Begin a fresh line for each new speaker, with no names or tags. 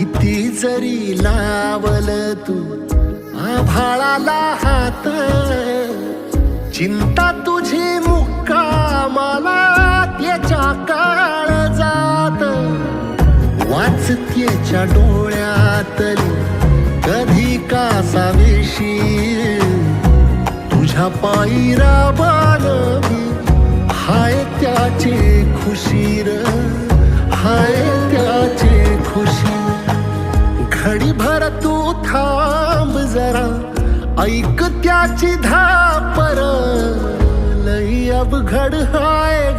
किती जरी लावल तू आभाळाला हात, चिंता तुझी मुक्कामाला त्याच्या काळजात. वाचतेच्या डोळ्यातली कधी कासावेशी, तुझ्या पायी राबान मी हाय त्याची खुशी र, हाय त्याची खुशी. घडीभर तू थांब जरा, ऐक त्याची धापर, लई अवघड हाय ग